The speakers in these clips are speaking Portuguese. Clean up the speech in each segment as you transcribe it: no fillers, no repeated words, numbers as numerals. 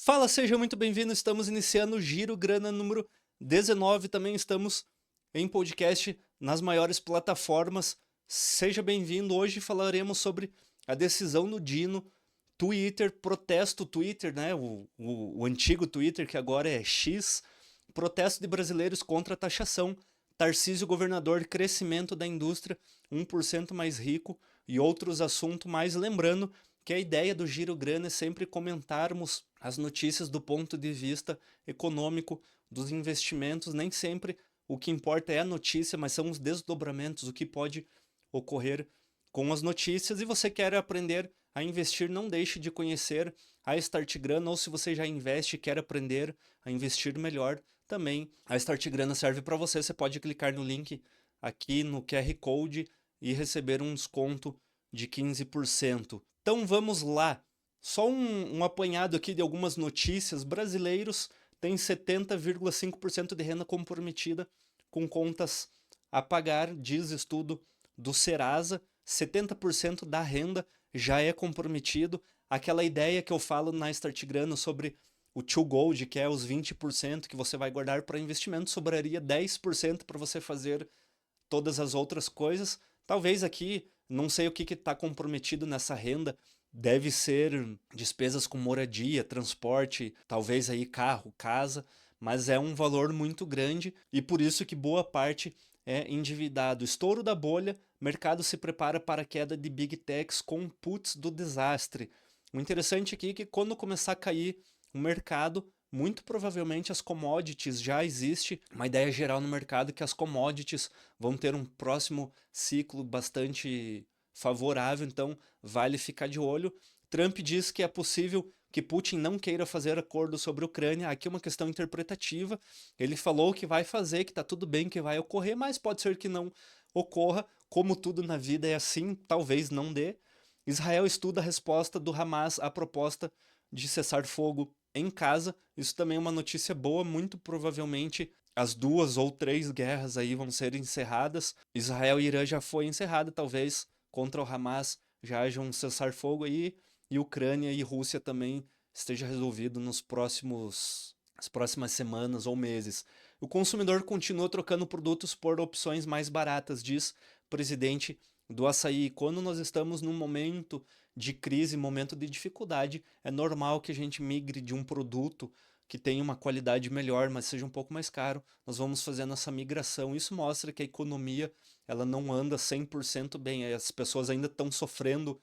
Fala, seja muito bem-vindo. Estamos iniciando o Giro Grana número 19. Também estamos em podcast nas maiores plataformas. Seja bem-vindo. Hoje falaremos sobre a decisão do Dino, Twitter, protesto Twitter, né? O antigo Twitter, que agora é X. Protesto de brasileiros contra a taxação. Tarcísio, governador, crescimento da indústria, 1% mais rico e outros assuntos mais. Lembrando que a ideia do Giro Grana é sempre comentarmos as notícias do ponto de vista econômico dos investimentos. Nem sempre o que importa é a notícia, mas são os desdobramentos, o que pode ocorrer com as notícias. E você quer aprender a investir, não deixe de conhecer a Startgrana, ou se você já investe e quer aprender a investir melhor, também a Startgrana serve para você. Você pode clicar no link aqui no QR Code e receber um desconto de 15%. Então vamos lá. Só um apanhado aqui de algumas notícias. Brasileiros têm 70,5% de renda comprometida com contas a pagar, diz estudo do Serasa. 70% da renda já é comprometido. Aquela ideia que eu falo na Startgrana sobre o Too Gold, que é os 20% que você vai guardar para investimento, sobraria 10% para você fazer todas as outras coisas. Talvez aqui, não sei o que está comprometido nessa renda, deve ser despesas com moradia, transporte, talvez aí carro, casa, mas é um valor muito grande e por isso que boa parte é endividado. Estouro da bolha, mercado se prepara para a queda de Big Techs com puts do desastre. O interessante aqui é que quando começar a cair o mercado, muito provavelmente as commodities, já existe uma ideia geral no mercado que as commodities vão ter um próximo ciclo bastante favorável, então vale ficar de olho. Trump diz que é possível que Putin não queira fazer acordo sobre a Ucrânia. Aqui é uma questão interpretativa. Ele falou que vai fazer, que está tudo bem, que vai ocorrer, mas pode ser que não ocorra. Como tudo na vida é assim, talvez não dê. Israel estuda a resposta do Hamas à proposta de cessar fogo em casa. Isso também é uma notícia boa. Muito provavelmente as 2 ou 3 guerras aí vão ser encerradas. Israel e Irã já foi encerrada, talvez contra o Hamas já haja um cessar-fogo aí, e Ucrânia e Rússia também esteja resolvido nas próximas semanas ou meses. O consumidor continua trocando produtos por opções mais baratas, diz presidente do Açaí. Quando nós estamos num momento de crise, momento de dificuldade, é normal que a gente migre de um produto que tenha uma qualidade melhor, mas seja um pouco mais caro. Nós vamos fazendo essa migração. Isso mostra que a economia ela não anda 100% bem. As pessoas ainda estão sofrendo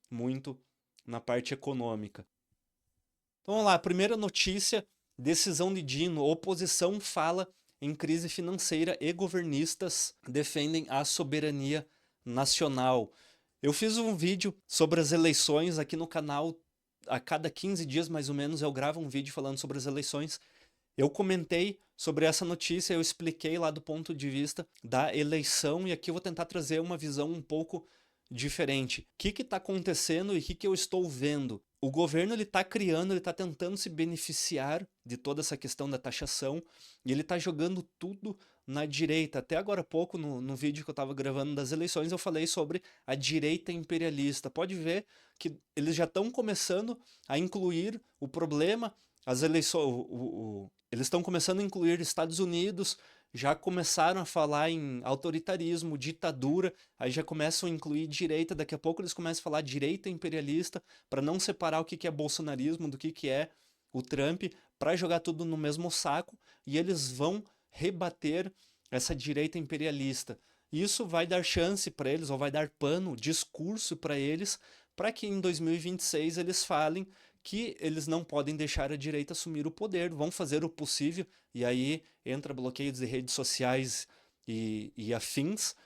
muito na parte econômica. Então vamos lá, a primeira notícia, decisão de Dino, oposição fala em crise financeira e governistas defendem a soberania nacional. Eu fiz um vídeo sobre as eleições aqui no canal, a cada 15 dias mais ou menos eu gravo um vídeo falando sobre as eleições. Eu comentei sobre essa notícia, eu expliquei lá do ponto de vista da eleição e aqui eu vou tentar trazer uma visão um pouco diferente. O que está acontecendo e o que eu estou vendo? O governo ele está criando, ele está tentando se beneficiar de toda essa questão da taxação e ele está jogando tudo na direita. Até agora há pouco, no vídeo que eu estava gravando das eleições, eu falei sobre a direita imperialista. Pode ver que eles já estão começando a incluir o problema, as eleições, eles estão começando a incluir Estados Unidos, já começaram a falar em autoritarismo, ditadura, aí já começam a incluir direita, daqui a pouco eles começam a falar direita imperialista, para não separar o que é bolsonarismo do que é o Trump, para jogar tudo no mesmo saco, e eles vão rebater essa direita imperialista. Isso vai dar chance para eles, ou vai dar pano, discurso para eles, para que em 2026 eles falem que eles não podem deixar a direita assumir o poder, vão fazer o possível, e aí entra bloqueios de redes sociais e afins,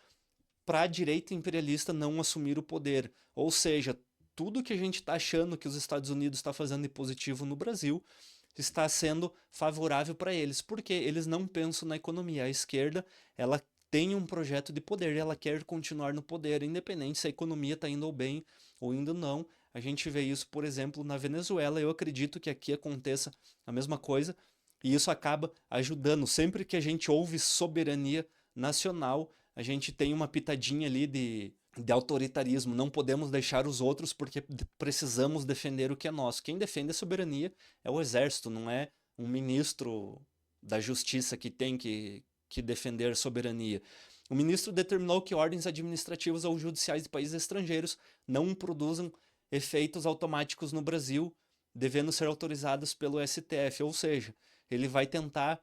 para a direita imperialista não assumir o poder. Ou seja, tudo que a gente está achando que os Estados Unidos está fazendo de positivo no Brasil está sendo favorável para eles, porque eles não pensam na economia. A esquerda, ela tem um projeto de poder, ela quer continuar no poder, independente se a economia está indo bem ou indo não. A gente vê isso, por exemplo, na Venezuela. Eu acredito que aqui aconteça a mesma coisa, e isso acaba ajudando. Sempre que a gente ouve soberania nacional, a gente tem uma pitadinha ali de autoritarismo. Não podemos deixar os outros porque precisamos defender o que é nosso. Quem defende a soberania é o exército, não é um ministro da justiça que tem que defender a soberania. O ministro determinou que ordens administrativas ou judiciais de países estrangeiros não produzam efeitos automáticos no Brasil, devendo ser autorizadas pelo STF. Ou seja, ele vai tentar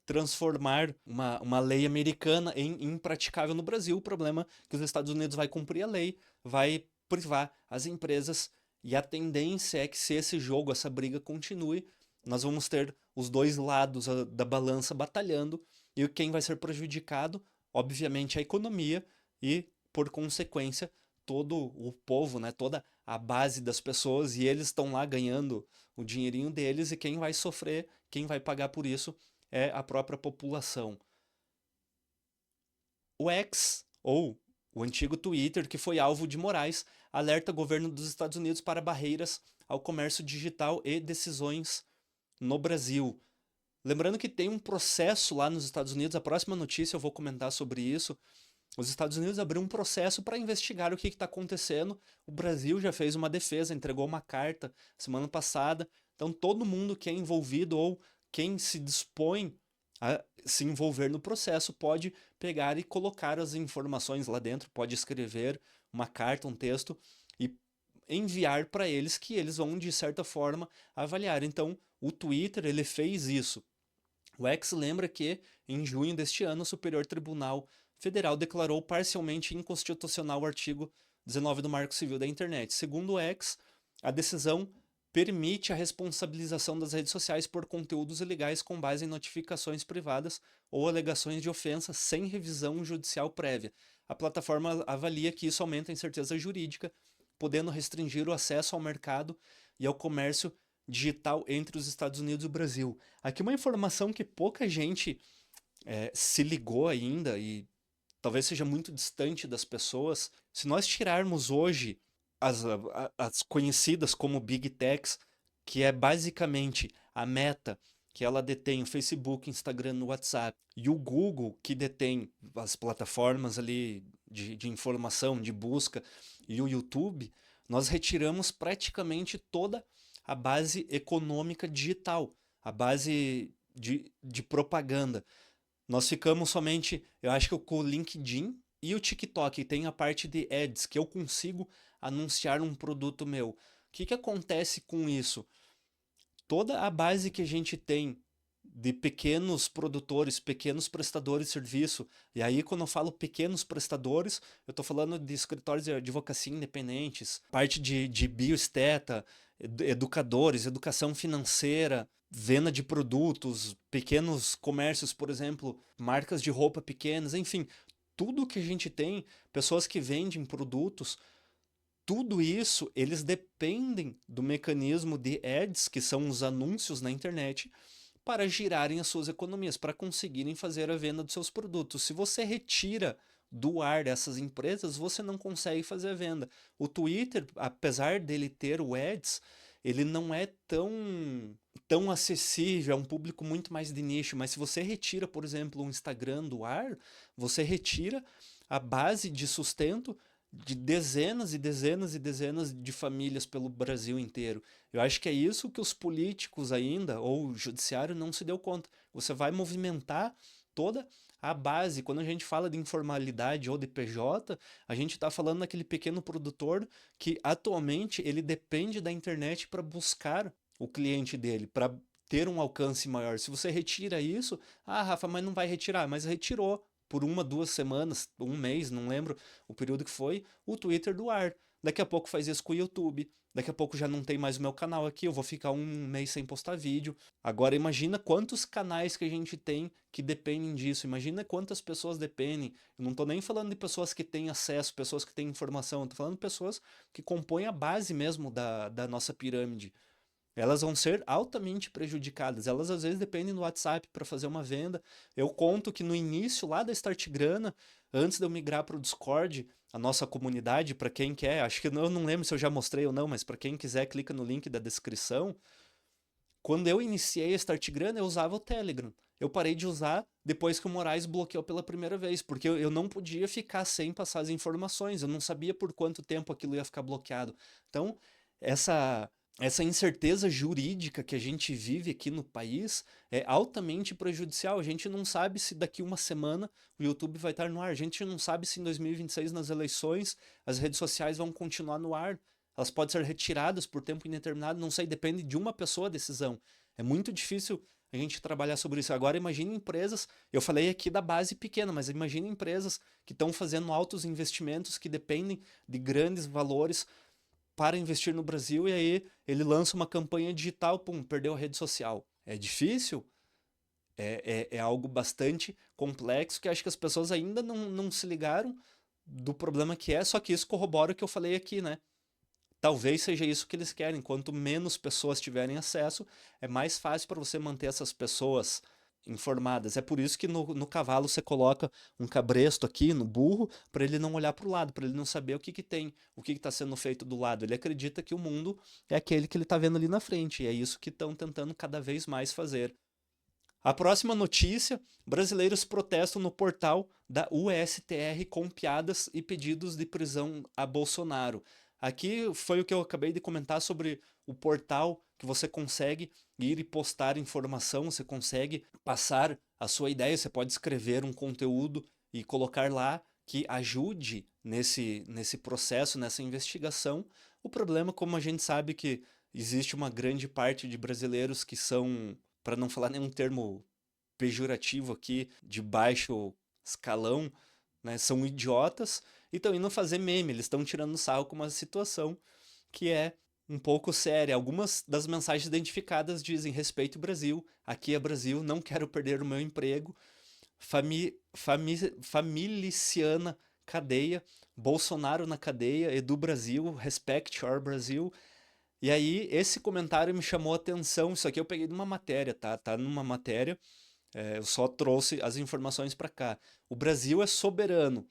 transformar uma lei americana em impraticável no Brasil. O problema é que os Estados Unidos vai cumprir a lei, vai privar as empresas, e a tendência é que, se esse jogo, essa briga continue, nós vamos ter os dois lados da balança batalhando, e quem vai ser prejudicado, obviamente, a economia e, por consequência, todo o povo, né, toda a base das pessoas, e eles estão lá ganhando o dinheirinho deles, e quem vai sofrer, quem vai pagar por isso é a própria população. O X, ou o antigo Twitter, que foi alvo de Moraes, alerta o governo dos Estados Unidos para barreiras ao comércio digital e decisões no Brasil. Lembrando que tem um processo lá nos Estados Unidos, a próxima notícia eu vou comentar sobre isso. Os Estados Unidos abriu um processo para investigar o que está acontecendo. O Brasil já fez uma defesa, entregou uma carta semana passada. Então, todo mundo que é envolvido ou quem se dispõe a se envolver no processo pode pegar e colocar as informações lá dentro, pode escrever uma carta, um texto e enviar para eles, que eles vão, de certa forma, avaliar. Então, o Twitter, ele fez isso. O X lembra que, em junho deste ano, o Superior Tribunal Federal declarou parcialmente inconstitucional o artigo 19 do Marco Civil da Internet. Segundo o X, a decisão permite a responsabilização das redes sociais por conteúdos ilegais com base em notificações privadas ou alegações de ofensa sem revisão judicial prévia. A plataforma avalia que isso aumenta a incerteza jurídica, podendo restringir o acesso ao mercado e ao comércio digital entre os Estados Unidos e o Brasil. Aqui uma informação que pouca gente se ligou ainda, e talvez seja muito distante das pessoas. Se nós tirarmos hoje as conhecidas como Big Techs, que é basicamente a Meta, que ela detém o Facebook, Instagram, o WhatsApp, e o Google, que detém as plataformas ali de informação, de busca, e o YouTube, nós retiramos praticamente toda a base econômica digital, a base de propaganda. Nós ficamos somente, eu acho que com o LinkedIn e o TikTok, tem a parte de ads, que eu consigo anunciar um produto meu. O que acontece com isso? Toda a base que a gente tem de pequenos produtores, pequenos prestadores de serviço, e aí quando eu falo pequenos prestadores, eu estou falando de escritórios de advocacia independentes, parte de bioesteta, educadores, educação financeira, venda de produtos, pequenos comércios, por exemplo, marcas de roupa pequenas, enfim, tudo que a gente tem, pessoas que vendem produtos, tudo isso, eles dependem do mecanismo de ads, que são os anúncios na internet, para girarem as suas economias, para conseguirem fazer a venda dos seus produtos. Se você retira do ar dessas empresas, você não consegue fazer a venda. O Twitter, apesar dele ter o ads, ele não é tão acessível, é um público muito mais de nicho, mas se você retira, por exemplo, o Instagram do ar, você retira a base de sustento de dezenas e dezenas e dezenas de famílias pelo Brasil inteiro. Eu acho que é isso que os políticos ainda, ou o judiciário, não se deu conta. Você vai movimentar toda a base. Quando a gente fala de informalidade ou de PJ, a gente está falando daquele pequeno produtor que atualmente ele depende da internet para buscar o cliente dele, para ter um alcance maior. Se você retira isso, Rafa, mas não vai retirar, mas retirou por 1, 2 semanas, um mês, não lembro o período que foi, o Twitter do ar. Daqui a pouco faz isso com o YouTube. Daqui a pouco já não tem mais o meu canal aqui, eu vou ficar um mês sem postar vídeo. Agora imagina quantos canais que a gente tem que dependem disso. Imagina quantas pessoas dependem. Eu não estou nem falando de pessoas que têm acesso, pessoas que têm informação. Eu tô falando de pessoas que compõem a base mesmo da nossa pirâmide. Elas vão ser altamente prejudicadas. Elas às vezes dependem do WhatsApp para fazer uma venda. Eu conto que no início lá da Start Grana, antes de eu migrar para o Discord, a nossa comunidade, para quem quer, acho que eu não lembro se eu já mostrei ou não, mas para quem quiser, clica no link da descrição. Quando eu iniciei a Start Grana, eu usava o Telegram. eu parei de usar depois que o Moraes bloqueou pela primeira vez, porque eu não podia ficar sem passar as informações, eu não sabia por quanto tempo aquilo ia ficar bloqueado. Então, essa essa incerteza jurídica que a gente vive aqui no país é altamente prejudicial. A gente não sabe se daqui uma semana o YouTube vai estar no ar. A gente não sabe se em 2026, nas eleições, as redes sociais vão continuar no ar. Elas podem ser retiradas por tempo indeterminado, não sei, depende de uma pessoa a decisão. É muito difícil a gente trabalhar sobre isso. Agora, imagine empresas, eu falei aqui da base pequena, mas imagine empresas que estão fazendo altos investimentos, que dependem de grandes valores para investir no Brasil, e aí ele lança uma campanha digital, pum, perdeu a rede social. É difícil, é algo bastante complexo, que acho que as pessoas ainda não se ligaram do problema que é, só que isso corrobora o que eu falei aqui, né? Talvez seja isso que eles querem. Quanto menos pessoas tiverem acesso, é mais fácil para você manter essas pessoas informadas. É por isso que no cavalo você coloca um cabresto aqui no burro, para ele não olhar para o lado, para ele não saber o que tem, o que está sendo feito do lado. Ele acredita que o mundo é aquele que ele está vendo ali na frente, e é isso que estão tentando cada vez mais fazer. A próxima notícia: brasileiros protestam no portal da USTR com piadas e pedidos de prisão a Bolsonaro. Aqui foi o que eu acabei de comentar sobre o portal que você consegue ir e postar informação, você consegue passar a sua ideia, você pode escrever um conteúdo e colocar lá que ajude nesse processo, nessa investigação. O problema, como a gente sabe que existe uma grande parte de brasileiros que são, para não falar nenhum termo pejorativo aqui, de baixo escalão, né, são idiotas e estão indo fazer meme, eles estão tirando sarro com uma situação que é um pouco séria. Algumas das mensagens identificadas dizem: respeito o Brasil, aqui é Brasil, não quero perder o meu emprego, familiciana cadeia, Bolsonaro na cadeia, Edu Brasil, respect our Brasil. E aí, esse comentário me chamou a atenção. Isso aqui eu peguei de uma matéria, tá? Tá numa matéria, eu só trouxe as informações para cá. O Brasil é soberano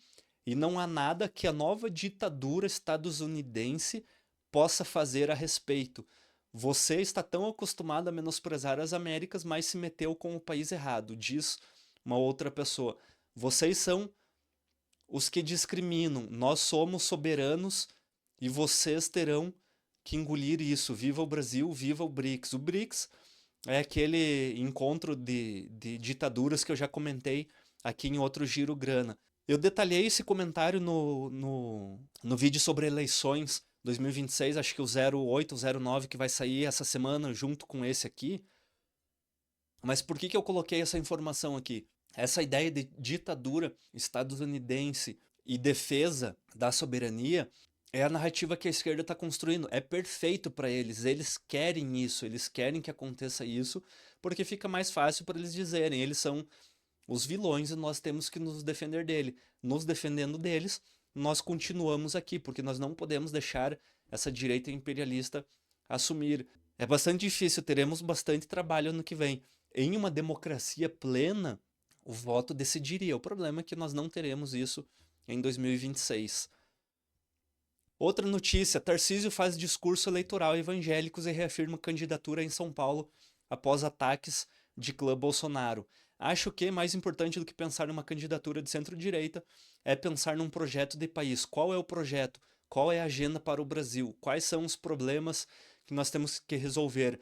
e não há nada que a nova ditadura estadunidense possa fazer a respeito. Você está tão acostumado a menosprezar as Américas, mas se meteu com o país errado, diz uma outra pessoa. Vocês são os que discriminam. Nós somos soberanos e vocês terão que engolir isso. Viva o Brasil, viva o BRICS. O BRICS é aquele encontro de ditaduras que eu já comentei aqui em outro Giro Grana. Eu detalhei esse comentário no vídeo sobre eleições 2026, acho que o 08, 09 que vai sair essa semana junto com esse aqui. Mas por que eu coloquei essa informação aqui? Essa ideia de ditadura estadunidense e defesa da soberania é a narrativa que a esquerda está construindo. É perfeito para eles. Eles querem isso. Eles querem que aconteça isso, porque fica mais fácil para eles dizerem: eles são os vilões e nós temos que nos defender dele. Nos defendendo deles, nós continuamos aqui, porque nós não podemos deixar essa direita imperialista assumir. É bastante difícil, teremos bastante trabalho ano que vem. Em uma democracia plena, o voto decidiria. O problema é que nós não teremos isso em 2026. Outra notícia: Tarcísio faz discurso eleitoral a evangélicos e reafirma candidatura em São Paulo após ataques de clã Bolsonaro. Acho que mais importante do que pensar numa candidatura de centro-direita é pensar num projeto de país. Qual é o projeto? Qual é a agenda para o Brasil? Quais são os problemas que nós temos que resolver?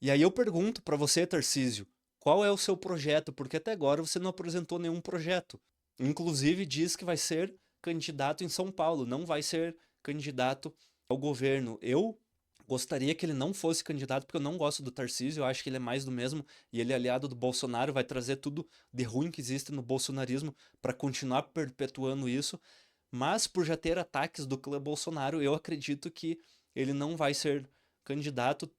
E aí eu pergunto para você, Tarcísio, qual é o seu projeto? Porque até agora você não apresentou nenhum projeto. Inclusive diz que vai ser candidato em São Paulo, não vai ser candidato ao governo. Eu gostaria que ele não fosse candidato, porque eu não gosto do Tarcísio, eu acho que ele é mais do mesmo, e ele é aliado do Bolsonaro, vai trazer tudo de ruim que existe no bolsonarismo para continuar perpetuando isso. Mas por já ter ataques do clã Bolsonaro, eu acredito que ele não vai ser candidato.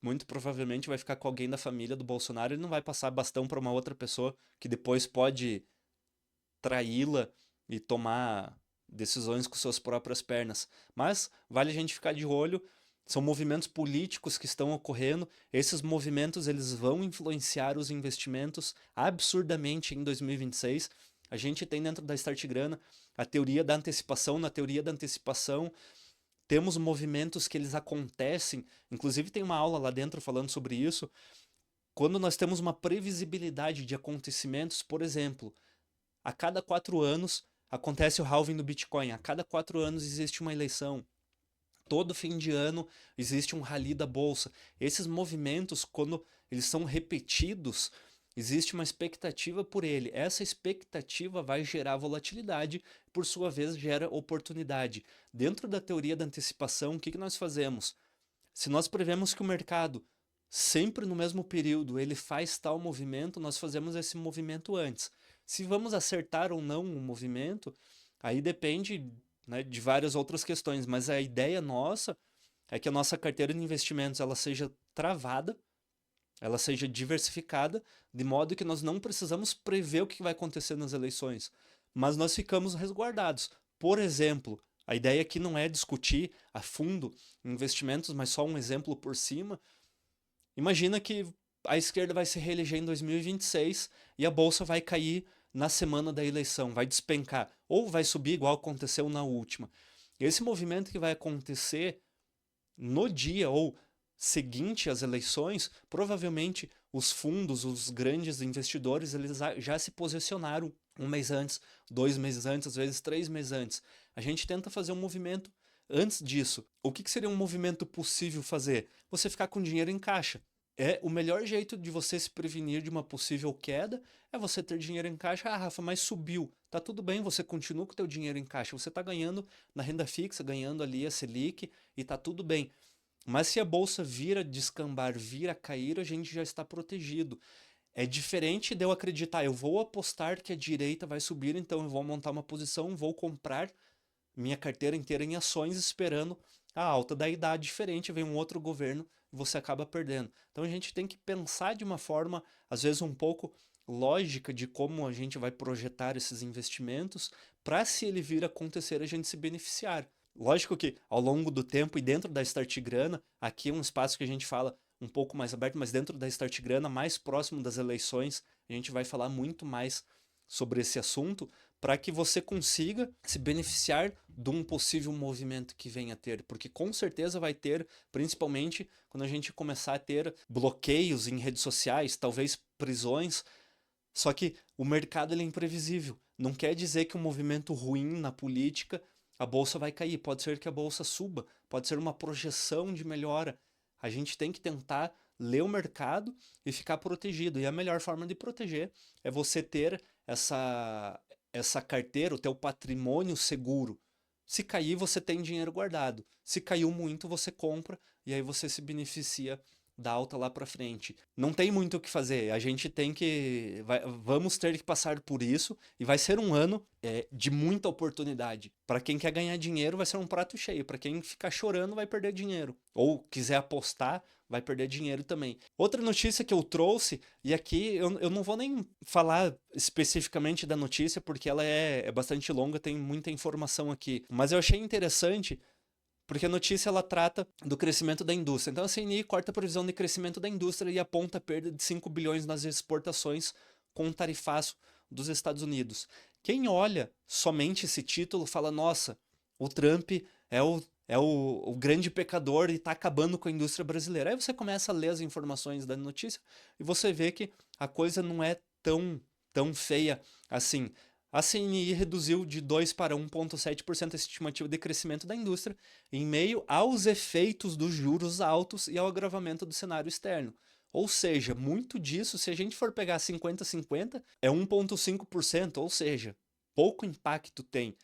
Muito provavelmente vai ficar com alguém da família do Bolsonaro, ele não vai passar bastão para uma outra pessoa que depois pode traí-la e tomar decisões com suas próprias pernas. Mas vale a gente ficar de olho. São movimentos políticos que estão ocorrendo. Esses movimentos eles vão influenciar os investimentos absurdamente em 2026. A gente tem dentro da Start Grana a teoria da antecipação. Na teoria da antecipação, temos movimentos que eles acontecem. Inclusive tem uma aula lá dentro falando sobre isso. Quando nós temos uma previsibilidade de acontecimentos, por exemplo, a cada 4 anos acontece o halving do Bitcoin, a cada 4 anos existe uma eleição, todo fim de ano existe um rally da bolsa. Esses movimentos, quando eles são repetidos, existe uma expectativa por ele. Essa expectativa vai gerar volatilidade, por sua vez gera oportunidade. Dentro da teoria da antecipação, o que nós fazemos? Se nós prevemos que o mercado, sempre no mesmo período, ele faz tal movimento, nós fazemos esse movimento antes. Se vamos acertar ou não o movimento, aí depende, né, de várias outras questões, mas a ideia nossa é que a nossa carteira de investimentos ela seja travada, ela seja diversificada, de modo que nós não precisamos prever o que vai acontecer nas eleições, mas nós ficamos resguardados. Por exemplo, a ideia aqui não é discutir a fundo investimentos, mas só um exemplo por cima. Imagina que a esquerda vai se reeleger em 2026 e a bolsa vai cair na semana da eleição, vai despencar, ou vai subir igual aconteceu na última. Esse movimento que vai acontecer no dia ou seguinte às eleições, provavelmente os fundos, os grandes investidores, eles já se posicionaram 1 mês antes, 2 meses antes, às vezes 3 meses antes. A gente tenta fazer um movimento antes disso. O que seria um movimento possível fazer? Você ficar com dinheiro em caixa. É o melhor jeito de você se prevenir de uma possível queda é você ter dinheiro em caixa. Ah, Rafa, mas subiu. Tá tudo bem, você continua com o teu dinheiro em caixa. Você tá ganhando na renda fixa, ganhando ali a Selic e tá tudo bem. Mas se a bolsa vir a descambar, vir a cair, a gente já está protegido. É diferente de eu acreditar, eu vou apostar que a direita vai subir, então eu vou montar uma posição, vou comprar minha carteira inteira em ações esperando a alta. Daí dá diferente, vem um outro governo e você acaba perdendo. Então a gente tem que pensar de uma forma, às vezes um pouco lógica de como a gente vai projetar esses investimentos para, se ele vir a acontecer, a gente se beneficiar. Lógico que ao longo do tempo e dentro da Start Grana, aqui é um espaço que a gente fala um pouco mais aberto, mas dentro da Start Grana, mais próximo das eleições, a gente vai falar muito mais sobre esse assunto, para que você consiga se beneficiar de um possível movimento que venha a ter, porque com certeza vai ter, principalmente quando a gente começar a ter bloqueios em redes sociais, talvez prisões. Só que o mercado ele é imprevisível. Não quer dizer que um movimento ruim na política a bolsa vai cair. Pode ser que a bolsa suba, pode ser uma projeção de melhora. A gente tem que tentar ler o mercado e ficar protegido. E a melhor forma de proteger é você ter essa carteira, o teu patrimônio seguro. Se cair, você tem dinheiro guardado. Se caiu muito, você compra e aí você se beneficia da alta lá para frente. Não tem muito o que fazer. A gente tem que vamos ter que passar por isso e vai ser um ano de muita oportunidade. Para quem quer ganhar dinheiro, vai ser um prato cheio. Para quem ficar chorando, vai perder dinheiro. Ou quiser apostar, vai perder dinheiro também. Outra notícia que eu trouxe, e aqui eu não vou nem falar especificamente da notícia, porque ela é bastante longa, tem muita informação aqui. Mas eu achei interessante, porque a notícia ela trata do crescimento da indústria. Então a CNI corta a previsão de crescimento da indústria e aponta a perda de 5 bilhões nas exportações com o tarifaço dos Estados Unidos. Quem olha somente esse título fala, nossa, o Trump é o grande pecador e está acabando com a indústria brasileira. Aí você começa a ler as informações da notícia e você vê que a coisa não é tão feia assim. A CNI reduziu de 2 para 1,7% a estimativa de crescimento da indústria em meio aos efeitos dos juros altos e ao agravamento do cenário externo. Ou seja, muito disso, se a gente for pegar 50-50, é 1,5%, ou seja, pouco impacto tem.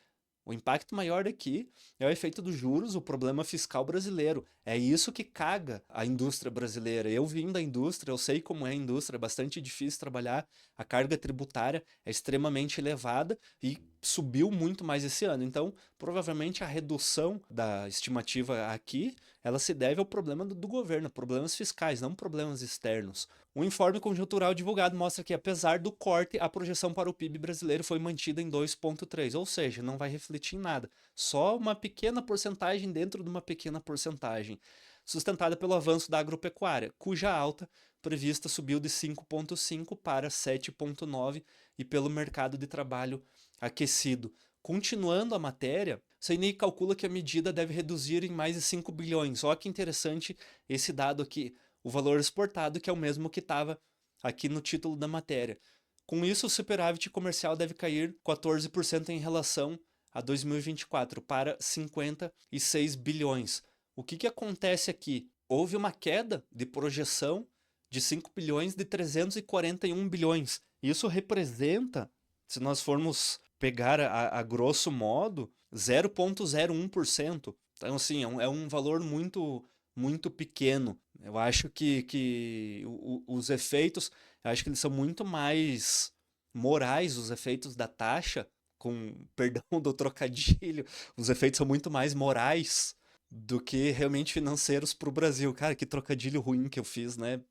O impacto maior aqui é o efeito dos juros, o problema fiscal brasileiro. É isso que caga a indústria brasileira. Eu vim da indústria, eu sei como é a indústria, é bastante difícil trabalhar, a carga tributária é extremamente elevada e subiu muito mais esse ano. Então, provavelmente a redução da estimativa aqui, ela se deve ao problema do governo, problemas fiscais, não problemas externos. O informe conjuntural divulgado mostra que, apesar do corte, a projeção para o PIB brasileiro foi mantida em 2,3%, ou seja, não vai refletir em nada. Só uma pequena porcentagem dentro de uma pequena porcentagem, sustentada pelo avanço da agropecuária, cuja alta prevista subiu de 5,5% para 7,9% e pelo mercado de trabalho aquecido. Continuando a matéria, CNI calcula que a medida deve reduzir em mais de 5 bilhões. Olha que interessante esse dado aqui. o valor exportado, que é o mesmo que estava aqui no título da matéria. Com isso, o superávit comercial deve cair 14% em relação a 2024 para 56 bilhões. O que acontece aqui? Houve uma queda de projeção de 5 bilhões de 341 bilhões. Isso representa, se nós formos pegar a grosso modo, 0,01%. Então, assim, é um valor muito pequeno. Eu acho que os efeitos, eu acho que eles são muito mais morais, os efeitos da taxa, com perdão do trocadilho, os efeitos são muito mais morais do que realmente financeiros para o Brasil. Cara, que trocadilho ruim que eu fiz, né?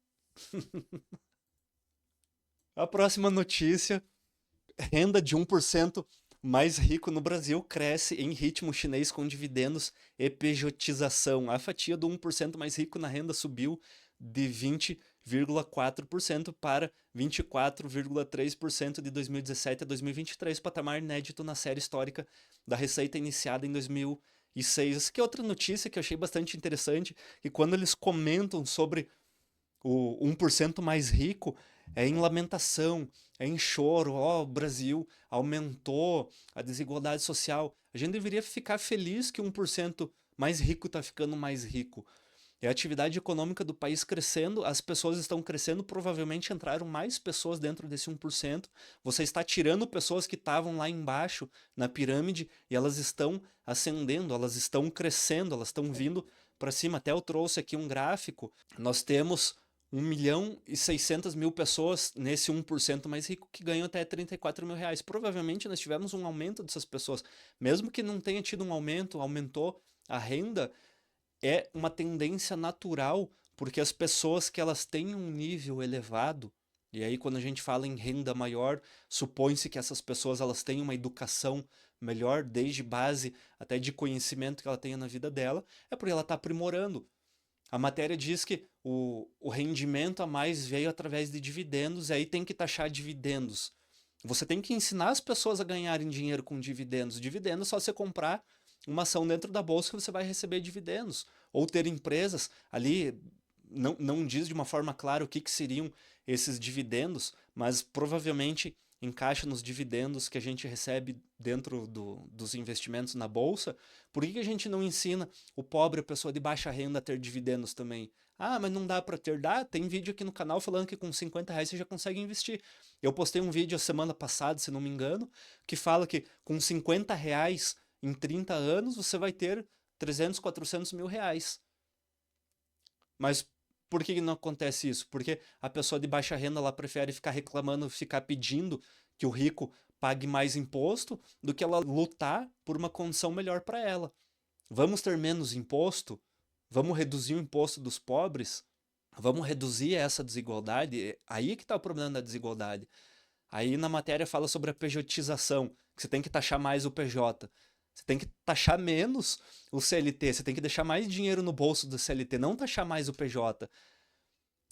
A próxima notícia: renda de 1% mais rico no Brasil cresce em ritmo chinês com dividendos e pejotização. A fatia do 1% mais rico na renda subiu de 20,4% para 24,3% de 2017 a 2023, patamar inédito na série histórica da receita iniciada em 2006. Essa aqui é outra notícia que eu achei bastante interessante, que quando eles comentam sobre o 1% mais rico, é em lamentação, é em choro. Ó, o Brasil aumentou a desigualdade social. A gente deveria ficar feliz que 1% mais rico está ficando mais rico. É a atividade econômica do país crescendo, as pessoas estão crescendo, provavelmente entraram mais pessoas dentro desse 1%. Você está tirando pessoas que estavam lá embaixo na pirâmide e elas estão ascendendo, elas estão crescendo, elas estão vindo para cima. Até eu trouxe aqui um gráfico. Nós temos 1.600.000 pessoas nesse 1% mais rico que ganham até 34 mil reais. Provavelmente nós tivemos um aumento dessas pessoas. Mesmo que não tenha tido um aumento, aumentou a renda, é uma tendência natural, porque as pessoas que elas têm um nível elevado, e aí quando a gente fala em renda maior, supõe-se que essas pessoas elas têm uma educação melhor, desde base até de conhecimento que ela tenha na vida dela, é porque ela está aprimorando. A matéria diz que o rendimento a mais veio através de dividendos, e aí tem que taxar dividendos. Você tem que ensinar as pessoas a ganharem dinheiro com dividendos. Dividendos é só você comprar uma ação dentro da bolsa que você vai receber dividendos. Ou ter empresas ali, não diz de uma forma clara o que seriam esses dividendos, mas provavelmente encaixa nos dividendos que a gente recebe dentro dos investimentos na bolsa. Por que a gente não ensina o pobre, a pessoa de baixa renda, a ter dividendos também? Ah, mas não dá para ter. Dá, tem vídeo aqui no canal falando que com 50 reais você já consegue investir. Eu postei um vídeo a semana passada, se não me engano, que fala que com 50 reais em 30 anos você vai ter 300, 400 mil reais. Mas por que não acontece isso? Porque a pessoa de baixa renda ela prefere ficar reclamando, ficar pedindo que o rico pague mais imposto do que ela lutar por uma condição melhor para ela. Vamos ter menos imposto? Vamos reduzir o imposto dos pobres? Vamos reduzir essa desigualdade? Aí que está o problema da desigualdade. Aí na matéria fala sobre a pejotização, que você tem que taxar mais o PJ. Você tem que taxar menos o CLT, você tem que deixar mais dinheiro no bolso do CLT, não taxar mais o PJ.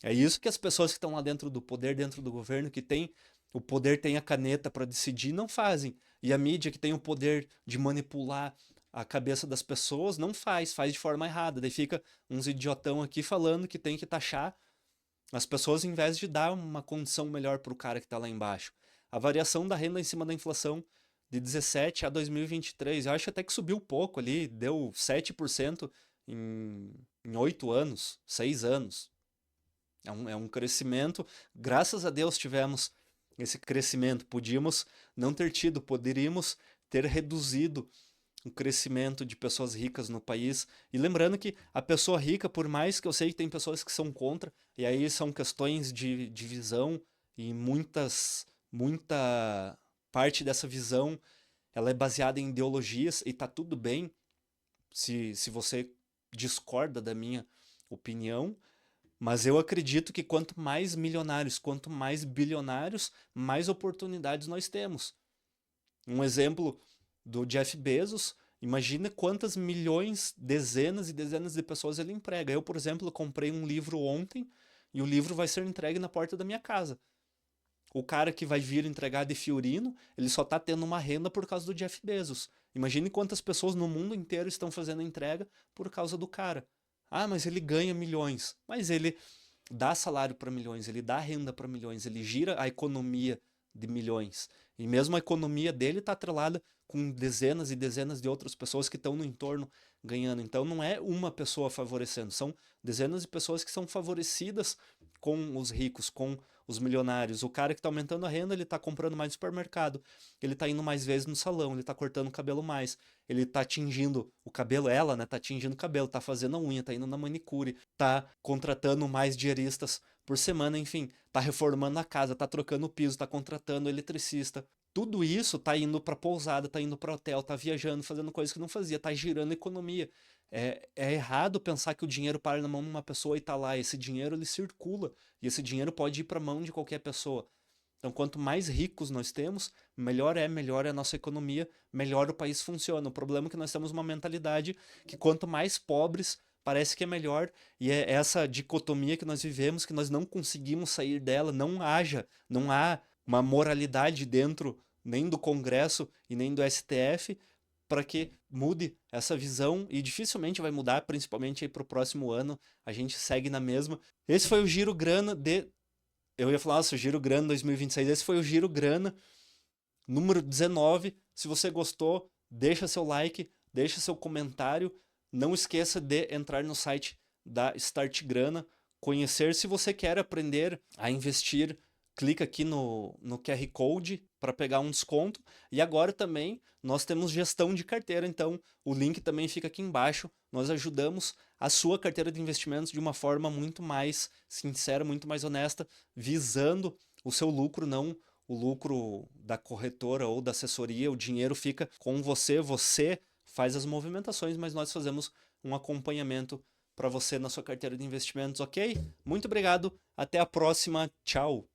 É isso que as pessoas que estão lá dentro do poder, dentro do governo, que tem o poder, tem a caneta para decidir, não fazem. E a mídia que tem o poder de manipular a cabeça das pessoas, não faz de forma errada. Daí fica uns idiotão aqui falando que tem que taxar as pessoas em vez de dar uma condição melhor para o cara que está lá embaixo. A variação da renda em cima da inflação de 17 a 2023, eu acho até que subiu pouco ali, deu 7% em 8 anos, 6 anos. É um crescimento, graças a Deus tivemos esse crescimento. Podíamos não ter tido, poderíamos ter reduzido o crescimento de pessoas ricas no país. E lembrando que a pessoa rica, por mais que eu sei que tem pessoas que são contra, e aí são questões de visão, e muita parte dessa visão ela é baseada em ideologias, e tá tudo bem se você discorda da minha opinião, mas eu acredito que quanto mais milionários, quanto mais bilionários, mais oportunidades nós temos. Um exemplo do Jeff Bezos, imagina quantas milhões, dezenas e dezenas de pessoas ele emprega. Eu, por exemplo, comprei um livro ontem e o livro vai ser entregue na porta da minha casa. O cara que vai vir entregar de Fiorino, ele só está tendo uma renda por causa do Jeff Bezos. Imagine quantas pessoas no mundo inteiro estão fazendo a entrega por causa do cara. Ah, mas ele ganha milhões. Mas ele dá salário para milhões, ele dá renda para milhões, ele gira a economia de milhões. E mesmo a economia dele está atrelada com dezenas e dezenas de outras pessoas que estão no entorno ganhando. Então não é uma pessoa favorecendo, são dezenas de pessoas que são favorecidas com os ricos, com os milionários. O cara que está aumentando a renda, ele está comprando mais no supermercado, ele está indo mais vezes no salão, ele está cortando o cabelo mais, ele está tingindo o cabelo, ela, né, tá tingindo o cabelo, tá fazendo a unha, tá indo na manicure, tá contratando mais diaristas por semana, enfim, tá reformando a casa, tá trocando o piso, tá contratando eletricista. Tudo isso tá indo para pousada, tá indo para hotel, tá viajando, fazendo coisas que não fazia, tá girando economia. É errado pensar que o dinheiro para na mão de uma pessoa e tá lá. Esse dinheiro ele circula e esse dinheiro pode ir para a mão de qualquer pessoa. Então, quanto mais ricos nós temos, melhor é a nossa economia, melhor o país funciona. O problema é que nós temos uma mentalidade que quanto mais pobres, parece que é melhor, e é essa dicotomia que nós vivemos, que nós não conseguimos sair dela, não há uma moralidade dentro nem do Congresso e nem do STF para que mude essa visão e dificilmente vai mudar, principalmente aí para o próximo ano, a gente segue na mesma. Esse foi o Giro Grana de eu ia falar, nossa, o Giro Grana 2026. Esse foi o Giro Grana número 19. Se você gostou, deixa seu like, deixa seu comentário. Não esqueça de entrar no site da Start Grana, conhecer. Se você quer aprender a investir, clica aqui no QR Code para pegar um desconto. E agora também nós temos gestão de carteira, então o link também fica aqui embaixo. Nós ajudamos a sua carteira de investimentos de uma forma muito mais sincera, muito mais honesta, visando o seu lucro, não o lucro da corretora ou da assessoria. O dinheiro fica com você, você faz as movimentações, mas nós fazemos um acompanhamento para você na sua carteira de investimentos, ok? Muito obrigado, até a próxima, tchau!